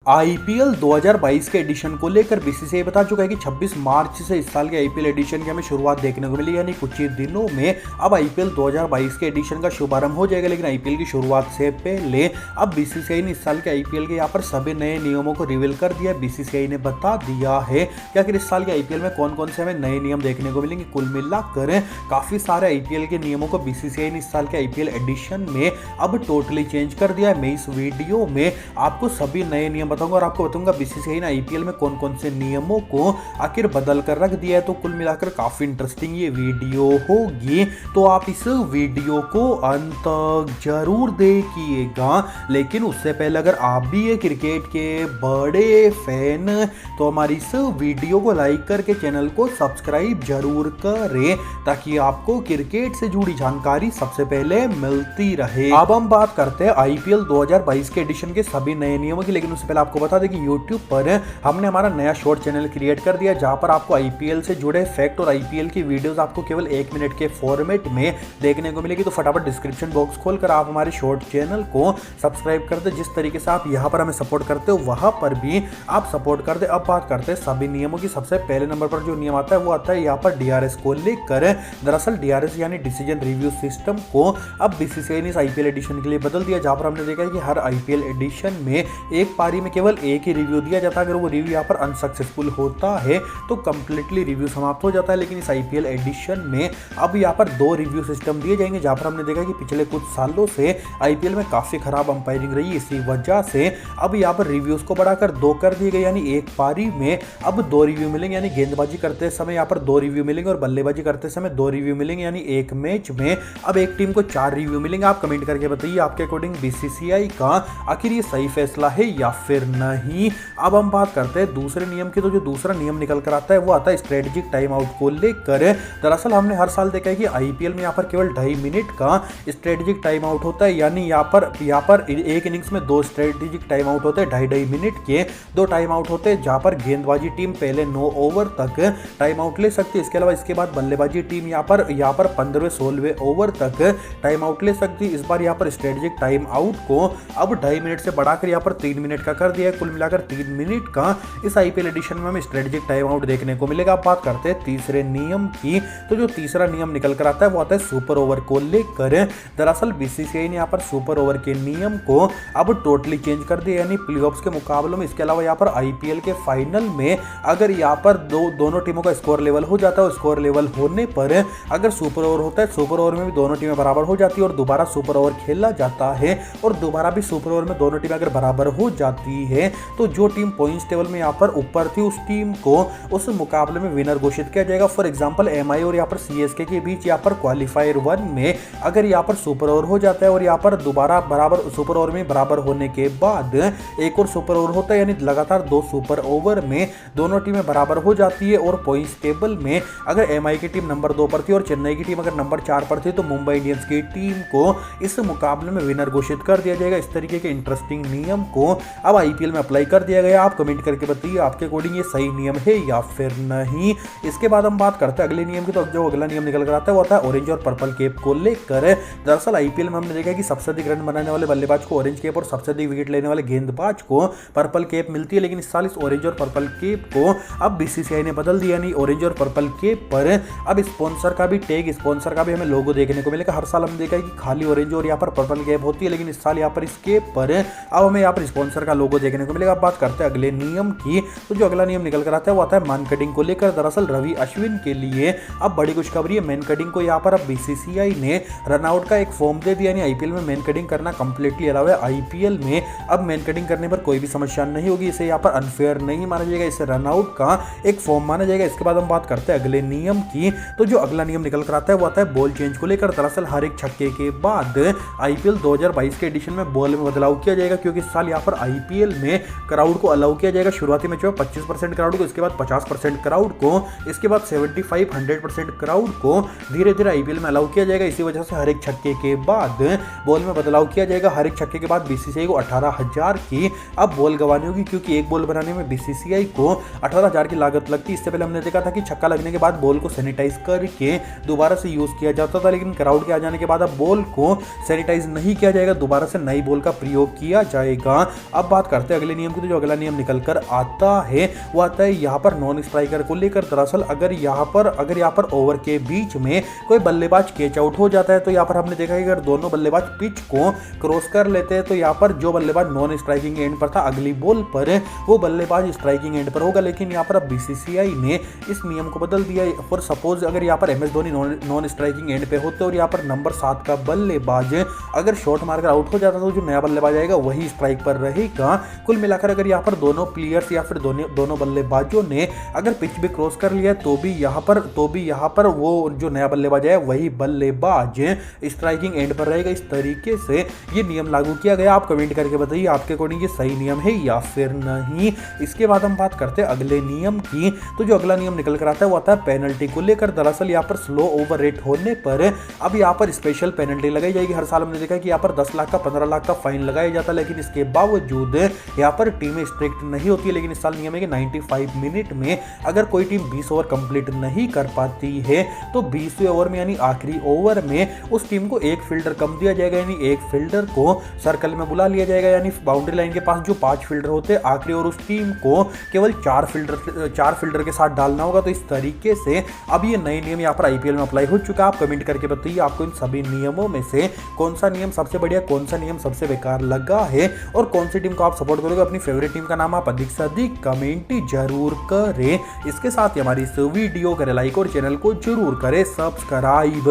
IPL 2022 के addition को लेकर बीसीसीआई बता चुका है कि 26 मार्च से इस साल के आईपीएल एडिशन की हमें शुरुआत देखने को मिली, यानी कुछ ही दिनों में अब आईपीएल 2022 के एडिशन का शुभारंभ हो जाएगा। लेकिन आईपीएल की शुरुआत से पहले अब बीसीसीआई ने इस साल के आईपीएल के यहाँ पर सभी नए नियमों को रिवील कर दिया। बीसीसीआई ने बता दिया है कि आखिर इस साल के आईपीएल में कौन कौन से हमें नए नियम देखने को मिलेंगे। कुल मिलाकर काफी सारे आईपीएल के नियमों को बीसीसीआई ने इस साल के आईपीएल एडिशन में अब टोटली चेंज कर दिया है। मैं इस वीडियो में आपको सभी नए नियम बताऊंगा और आपको बताऊंगा बीसीसीआई ने आईपीएल में कौन कौन से नियमों को आखिर बदल कर रख दिया है। तो कुल मिलाकर काफी इंटरेस्टिंग ये वीडियो होगी, तो आप इस वीडियो को अंत तक जरूर देखिएगा। लेकिन उससे पहले अगर आप भी ये क्रिकेट के बड़े फैन तो हमारी इस वीडियो को लाइक करके चैनल को सब्सक्राइब जरूर करें ताकि आपको क्रिकेट से जुड़ी जानकारी सबसे पहले मिलती रहे। अब हम बात करते हैं आईपीएल 2022 के एडिशन के सभी नए नियमों की। लेकिन उससे पहले आपको बता दें कि YouTube पर हमने हमारा नया शॉर्ट चैनल क्रिएट कर दिया, जहां पर आपको आईपीएल से जुड़े फैक्ट और आईपीएल की वीडियोस आपको केवल 1 मिनट के फॉर्मेट में देखने को मिलेगी। तो फटाफट डिस्क्रिप्शन बॉक्स खोलकर आप हमारे शॉर्ट चैनल को सब्सक्राइब कर दे। जिस तरीके से आप यहां पर हमें सपोर्ट करते हो वहां पर भी आप सपोर्ट कर दे। अब बात करते हैं सभी नियमों की। सबसे पहले नंबर पर जो नियम आता है वो आता है यहाँ पर डीआरएस को लेकर। दरअसल डीआरएस यानी डिसीजन रिव्यू सिस्टम को अब बीसीसीआई ने इस आईपीएल एडिशन के लिए बदल दिया, जहां पर हमने देखा है कि हर आईपीएल एडिशन में एक पारी में केवल एक ही रिव्यू दिया जाता है। अगर वो रिव्यू यहाँ पर अनसक्सेसफुल होता है तो कंप्लीटली रिव्यू समाप्त हो जाता है। लेकिन इस आईपीएल एडिशन में अब यहाँ पर 2 रिव्यू सिस्टम दिए जाएंगे, जहां पर हमने देखा कि पिछले कुछ सालों से आईपीएल में काफी खराब अंपायरिंग रही। इसी वजह से अब यहाँ पर रिव्यूज को बढ़ाकर 2 कर दिए गए, यानी एक पारी में अब 2 रिव्यू मिलेंगे। यानी गेंदबाजी करते समय यहाँ पर 2 रिव्यू मिलेंगे और बल्लेबाजी करते समय 2 रिव्यू मिलेंगे। यानी एक मैच में अब एक टीम को 4 रिव्यू मिलेंगे। आप कमेंट करके बताइए आपके अकॉर्डिंग बीसीसीआई का आखिर ये सही फैसला है या फिर नहीं। अब हम बात करते हैं दूसरे नियम की। तो जो दूसरा नियम निकल कर आता है वो आता है स्ट्रेटेजिक टाइम आउट को लेकर। दरअसल हमने हर साल देखा है कि आईपीएल में यहाँ पर केवल 2.5 मिनट का स्ट्रेटेजिक टाइम आउट होता है, यानी यहाँ पर एक इनिंग्स में 2 स्ट्रेटेजिक टाइम आउट होते हैं। 2.5 मिनट के 2 टाइम आउट होते हैं, जहां पर गेंदबाजी टीम पहले 9 ओवर तक टाइम आउट ले सकती है। इसके अलावा इसके बाद बल्लेबाजी टीम यहाँ पर 15वें 16वें ओवर तक टाइम आउट ले सकती है। इस बार यहाँ पर स्ट्रेटेजिक टाइम आउट को अब 2.5 मिनट से बढ़ाकर यहाँ पर 3 मिनट का कर दिया है। कुल मिलाकर 3 मिनट का इस आईपीएल एडिशन में हमें स्ट्रेटेजिक टाइम आउट देखने को मिलेगा। अब बात करते हैं तीसरे नियम की। तो जो तीसरा नियम निकल कर आता है वो आता है सुपर ओवर को लेकर। दरअसल बीसीसीआई ने यहाँ पर सुपर ओवर के नियम को अब टोटली चेंज कर दिया, यानी प्लेऑफ्स के मुकाबलों में। इसके अलावा यहाँ पर आईपीएल के फाइनल में अगर यहाँ पर दोनों टीमों का स्कोर लेवल हो जाता है, स्कोर लेवल होने पर अगर सुपर ओवर होता है, सुपर ओवर में भी दोनों टीमें बराबर हो जाती है और दोबारा सुपर ओवर खेला जाता है और दोबारा भी सुपर ओवर में दोनों टीमें अगर बराबर हो जाती है तो जो टीम पॉइंट्स टेबल में यहाँ पर ऊपर थी उस टीम को उस मुकाबले में विनर घोषित किया जाएगा। फॉर एग्जांपल एमआई और यहाँ पर सीएसके के बीच यहाँ पर क्वालिफायर 1 में अगर यहाँ पर सुपर ओवर हो जाता है और यहाँ पर दोबारा बराबर सुपर ओवर में बराबर होने के बाद एक और सुपर ओवर होता है, यानी लगातार 2 सुपर ओवर में दोनों टीमें बराबर हो जाती है और पॉइंट्स टेबल में अगर एमआई की टीम नंबर 2 पर थी और चेन्नई की टीम अगर नंबर 4 पर थी तो मुंबई इंडियंस की टीम को इस मुकाबले में विनर घोषित कर दिया जाएगा। इस तरीके के इंटरेस्टिंग नियम को अब आईपीएल में अप्लाई कर दिया गया। आप कमेंट करके बताइए आपके अकॉर्डिंग ये सही नियम है या फिर नहीं। इसके बाद हम बात करते हैं अगले नियम की। तो जो अगला नियम निकल कर आता है वो आता है ऑरेंज और पर्पल कैप को लेकर। दरअसल आईपीएल में हमने देखा कि सबसे अधिक रन बनाने वाले बल्लेबाज को ऑरेंज कैप और सबसे अधिक विकेट लेने वाले गेंदबाज को पर्पल कैप मिलती है। लेकिन इस साल इस ऑरेंज और पर्पल कैप को अब बीसीसीआई ने बदल दिया, यानी ऑरेंज और पर्पल कैप पर अब स्पॉन्सर का भी टैग, स्पॉन्सर का भी हमें लोगो देखने को मिलेगा। हर साल हमने देखा है कि खाली ऑरेंज और यहाँ पर पर्पल कैप होती है, लेकिन इस साल यहाँ पर इस कैप पर अब हमें यहाँ पर स्पॉन्सर का लोगो देखने को मिलेगा। अब बात करते हैं अगले नियम की। तो जो अगला नियम निकल कर आता है वो आता है मैन कटिंग को लेकर। दरअसल रवि अश्विन के लिए अब बड़ी खुशखबरी है। मैन कटिंग को यहाँ पर अब बीसीसीआई ने रनआउट का एक फॉर्म दे दिया, यानी आईपीएल में मैन कटिंग करना कंप्लीटली अलाउ है। आईपीएल में अब मैन कटिंग करने पर कोई भी समस्या नहीं होगी, इसे यहाँ पर अनफेयर नहीं माना जाएगा, इसे रनआउट का एक फॉर्म माना जाएगा। इसके बाद हम बात करते हैं अगले नियम की। तो जो अगला नियम निकल कर आता है वो आता है बॉल चेंज को लेकर। दरअसल हर एक छक्के के बाद आईपीएल 2022 के एडिशन में बॉल में बदलाव किया जाएगा, क्योंकि इस साल यहाँ पर आईपीएल में क्राउड को अलाउ किया जाएगा। शुरुआती मैच में 25% क्राउड को, इसके बाद 50% क्राउड को, इसके बाद 75-100% क्राउड को धीरे धीरे आईपीएल में अलाउ किया जाएगा। इसी वजह से हर एक छक्के के बाद बॉल में बदलाव किया जाएगा। हर एक छक्के के बाद बीसीसीआई को 18,000 की अब बॉल गंवानी होगी, क्योंकि एक बॉल बनाने में बीसीसीआई को 18,000 की लागत लगती है। इससे पहले हमने देखा था कि छक्का लगने के बाद बॉल को सैनिटाइज करके दोबारा से यूज किया जाता था, लेकिन क्राउड के आ जाने के बाद अब बॉल को सैनिटाइज नहीं किया जाएगा, दोबारा से नई बॉल का प्रयोग किया जाएगा। अब बात करते हैं अगले नियम की, तो जो अगला नियम निकल कर आता है वो आता है यहाँ पर नॉन स्ट्राइकर को लेकर। दरअसल अगर यहाँ पर ओवर के बीच में कोई बल्लेबाज कैच आउट हो जाता है, तो यहाँ पर हमने देखा कि अगर दोनों बल्लेबाज पिच को क्रॉस कर लेते हैं तो यहाँ पर जो बल्लेबाज नॉन स्ट्राइकिंग एंड पर था अगली बॉल पर वो बल्लेबाज स्ट्राइकिंग एंड पर होगा। लेकिन यहाँ पर अब बीसीसीआई ने इस नियम को बदल दिया है। फॉर सपोज अगर यहाँ पर MS Dhoni non striking and पे होते और यहाँ पर नंबर 7 का बल्लेबाज अगर शॉट मारकर आउट हो जाता तो जो नया बल्लेबाज आएगा वही स्ट्राइक पर रहेगा। कुल मिलाकर अगर यहाँ पर दोनों प्लेयर्स या फिर दोनों बल्लेबाजों ने अगर पिच भी क्रॉस कर लिया तो भी यहाँ पर वो जो नया बल्लेबाज है वही बल्लेबाज स्ट्राइकिंग एंड पर रहेगा। इस तरीके से ये नियम लागू किया गया। आप कमेंट करके बताइए आपके अकॉर्डिंग ये सही नियम है या फिर नहीं। इसके बाद हम बात करते हैं अगले नियम की, तो जो अगला नियम निकल कर आता है वो आता है पेनल्टी को लेकर। दरअसल यहाँ पर स्लो ओवर रेट होने पर अब यहाँ पर स्पेशल पेनल्टी लगाई जाएगी। हर साल हमने देखा कि यहाँ पर 10 लाख का 15 लाख का फाइन लगाया जाता है, लेकिन इसके बावजूद यहाँ पर टीमें स्ट्रिक्ट नहीं होती है। लेकिन इस साल नियम है कि 95 मिनट में अगर कोई टीम 20 ओवर कंप्लीट नहीं कर पाती है तो 20वें ओवर में यानी आखिरी ओवर में उस टीम को एक फील्डर कम दिया जाएगा, यानी एक फील्डर को सर्कल में बुला लिया जाएगा, यानी बाउंड्री लाइन के पास जो 5 फील्डर होते हैं आखिरी और उस टीम को केवल 4 फील्डर के साथ डालना होगा। तो इस तरीके से अब ये नए नियम यहाँ पर आईपीएल में अप्लाई हो चुका है। आप कमेंट करके बताइए आपको इन सभी नियमों में से कौन सा नियम सबसे बढ़िया, कौन सा नियम सबसे बेकार लगा है और कौन सी टीम को आप सपोर्ट करोगे। अपनी फेवरेट टीम का नाम आप अधिक से अधिक कमेंट जरूर करें। इसके साथ ही हमारी इस वीडियो को लाइक और चैनल को जरूर करें सब्सक्राइब।